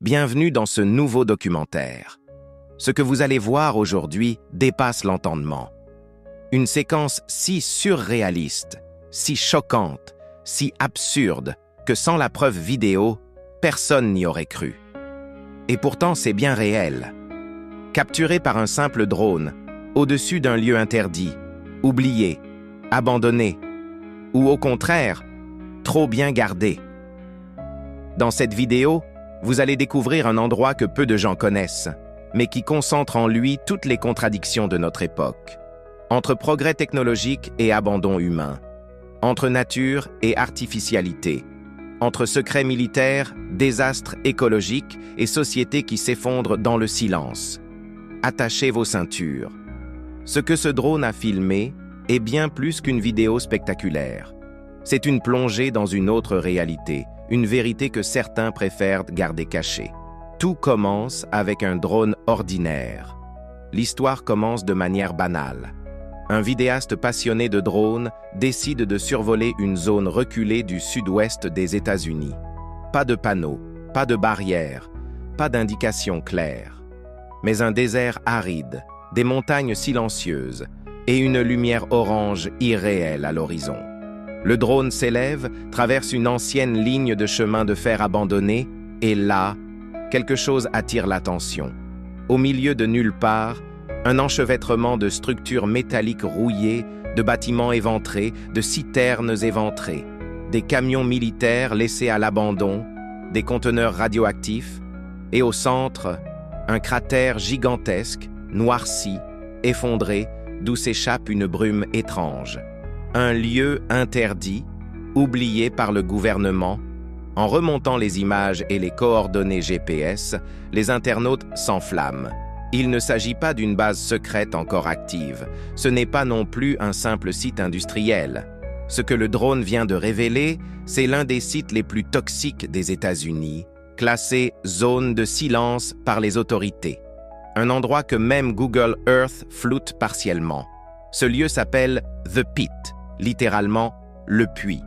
Bienvenue dans ce nouveau documentaire. Ce que vous allez voir aujourd'hui dépasse l'entendement. Une séquence si surréaliste, si choquante, si absurde que sans la preuve vidéo, personne n'y aurait cru. Et pourtant, c'est bien réel. Capturé par un simple drone, au-dessus d'un lieu interdit, oublié, abandonné, ou au contraire, trop bien gardé. Dans cette vidéo, vous allez découvrir un endroit que peu de gens connaissent, mais qui concentre en lui toutes les contradictions de notre époque. Entre progrès technologique et abandon humain, entre nature et artificialité, entre secrets militaires, désastres écologiques et sociétés qui s'effondrent dans le silence. Attachez vos ceintures. Ce que ce drone a filmé est bien plus qu'une vidéo spectaculaire. C'est une plongée dans une autre réalité, une vérité que certains préfèrent garder cachée. Tout commence avec un drone ordinaire. L'histoire commence de manière banale. Un vidéaste passionné de drones décide de survoler une zone reculée du sud-ouest des États-Unis. Pas de panneaux, pas de barrières, pas d'indications claires. Mais un désert aride, des montagnes silencieuses et une lumière orange irréelle à l'horizon. Le drone s'élève, traverse une ancienne ligne de chemin de fer abandonnée, et là, quelque chose attire l'attention. Au milieu de nulle part, un enchevêtrement de structures métalliques rouillées, de bâtiments éventrés, de citernes éventrées, des camions militaires laissés à l'abandon, des conteneurs radioactifs, et au centre, un cratère gigantesque, noirci, effondré, d'où s'échappe une brume étrange. Un lieu interdit, oublié par le gouvernement. En remontant les images et les coordonnées GPS, les internautes s'enflamment. Il ne s'agit pas d'une base secrète encore active. Ce n'est pas non plus un simple site industriel. Ce que le drone vient de révéler, c'est l'un des sites les plus toxiques des États-Unis, classé zone de silence par les autorités. Un endroit que même Google Earth floute partiellement. Ce lieu s'appelle The Pit, littéralement le puits.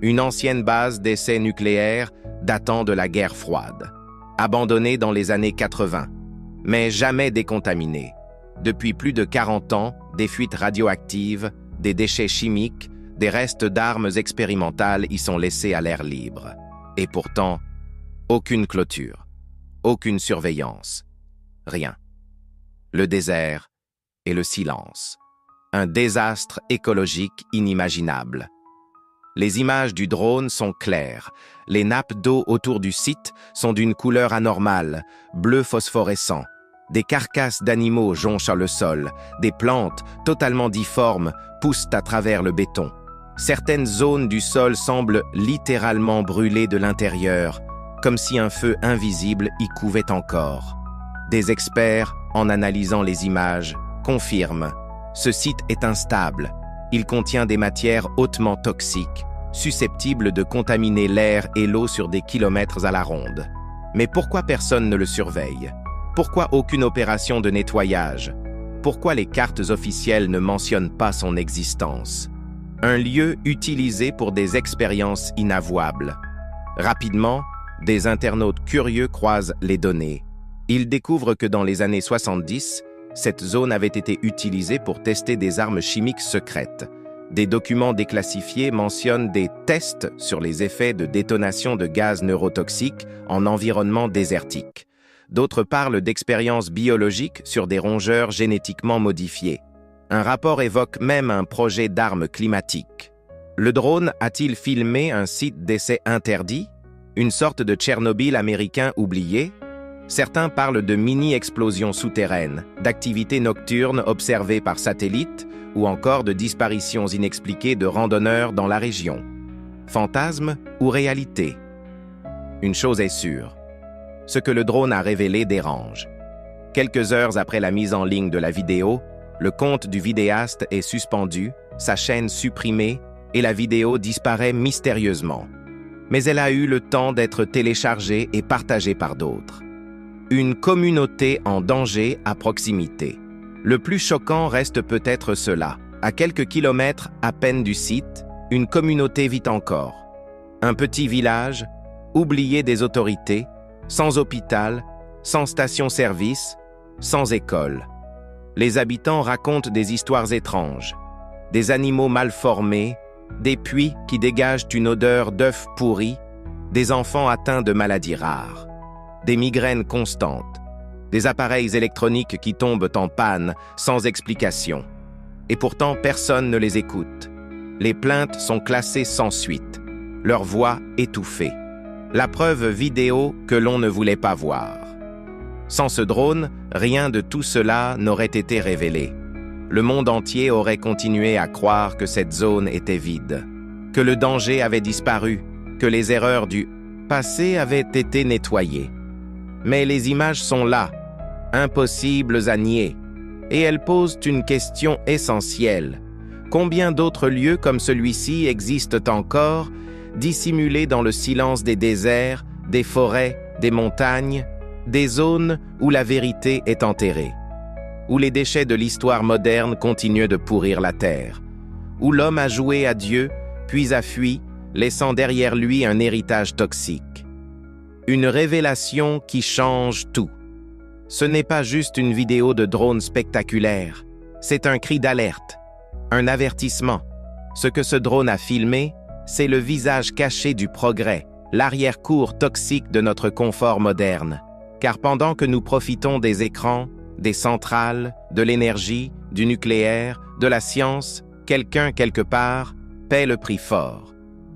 Une ancienne base d'essais nucléaires datant de la guerre froide. Abandonnée dans les années 80, mais jamais décontaminée. Depuis plus de 40 ans, des fuites radioactives, des déchets chimiques, des restes d'armes expérimentales y sont laissés à l'air libre. Et pourtant, aucune clôture, aucune surveillance, rien. Le désert et le silence. Un désastre écologique inimaginable. Les images du drone sont claires. Les nappes d'eau autour du site sont d'une couleur anormale, bleu phosphorescent. Des carcasses d'animaux jonchent le sol. Des plantes, totalement difformes, poussent à travers le béton. Certaines zones du sol semblent littéralement brûler de l'intérieur, comme si un feu invisible y couvait encore. Des experts, en analysant les images, confirment. Ce site est instable. Il contient des matières hautement toxiques, susceptibles de contaminer l'air et l'eau sur des kilomètres à la ronde. Mais pourquoi personne ne le surveille? Pourquoi aucune opération de nettoyage? Pourquoi les cartes officielles ne mentionnent pas son existence? Un lieu utilisé pour des expériences inavouables. Rapidement, des internautes curieux croisent les données. Ils découvrent que dans les années 70, cette zone avait été utilisée pour tester des armes chimiques secrètes. Des documents déclassifiés mentionnent des tests sur les effets de détonation de gaz neurotoxiques en environnement désertique. D'autres parlent d'expériences biologiques sur des rongeurs génétiquement modifiés. Un rapport évoque même un projet d'armes climatiques. Le drone a-t-il filmé un site d'essai interdit? Une sorte de Tchernobyl américain oublié? Certains parlent de mini-explosions souterraines, d'activités nocturnes observées par satellite ou encore de disparitions inexpliquées de randonneurs dans la région. Fantasme ou réalité? Une chose est sûre, ce que le drone a révélé dérange. Quelques heures après la mise en ligne de la vidéo, le compte du vidéaste est suspendu, sa chaîne supprimée et la vidéo disparaît mystérieusement. Mais elle a eu le temps d'être téléchargée et partagée par d'autres. Une communauté en danger à proximité. Le plus choquant reste peut-être cela. À quelques kilomètres à peine du site, une communauté vit encore. Un petit village, oublié des autorités, sans hôpital, sans station-service, sans école. Les habitants racontent des histoires étranges, des animaux mal formés, des puits qui dégagent une odeur d'œufs pourris, des enfants atteints de maladies rares, des migraines constantes, des appareils électroniques qui tombent en panne sans explication. Et pourtant, personne ne les écoute. Les plaintes sont classées sans suite, leur voix étouffée. La preuve vidéo que l'on ne voulait pas voir. Sans ce drone, rien de tout cela n'aurait été révélé. Le monde entier aurait continué à croire que cette zone était vide, que le danger avait disparu, que les erreurs du passé avaient été nettoyées. Mais les images sont là, impossibles à nier, et elles posent une question essentielle. Combien d'autres lieux comme celui-ci existent encore, dissimulés dans le silence des déserts, des forêts, des montagnes, des zones où la vérité est enterrée, où les déchets de l'histoire moderne continuent de pourrir la terre, où l'homme a joué à Dieu, puis a fui, laissant derrière lui un héritage toxique. Une révélation qui change tout. Ce n'est pas juste une vidéo de drone spectaculaire, c'est un cri d'alerte, un avertissement. Ce que ce drone a filmé, c'est le visage caché du progrès, l'arrière-cour toxique de notre confort moderne. Car pendant que nous profitons des écrans, des centrales, de l'énergie, du nucléaire, de la science, quelqu'un quelque part paie le prix fort.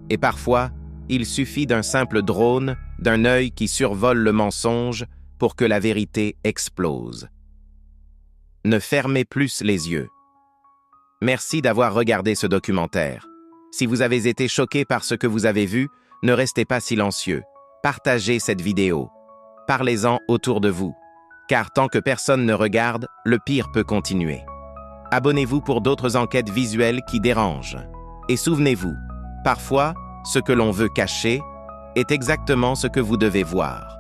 Et parfois, il suffit d'un simple drone, d'un œil qui survole le mensonge pour que la vérité explose. Ne fermez plus les yeux. Merci d'avoir regardé ce documentaire. Si vous avez été choqué par ce que vous avez vu, ne restez pas silencieux. Partagez cette vidéo. Parlez-en autour de vous. Car tant que personne ne regarde, le pire peut continuer. Abonnez-vous pour d'autres enquêtes visuelles qui dérangent. Et souvenez-vous, parfois, ce que l'on veut cacher est exactement ce que vous devez voir.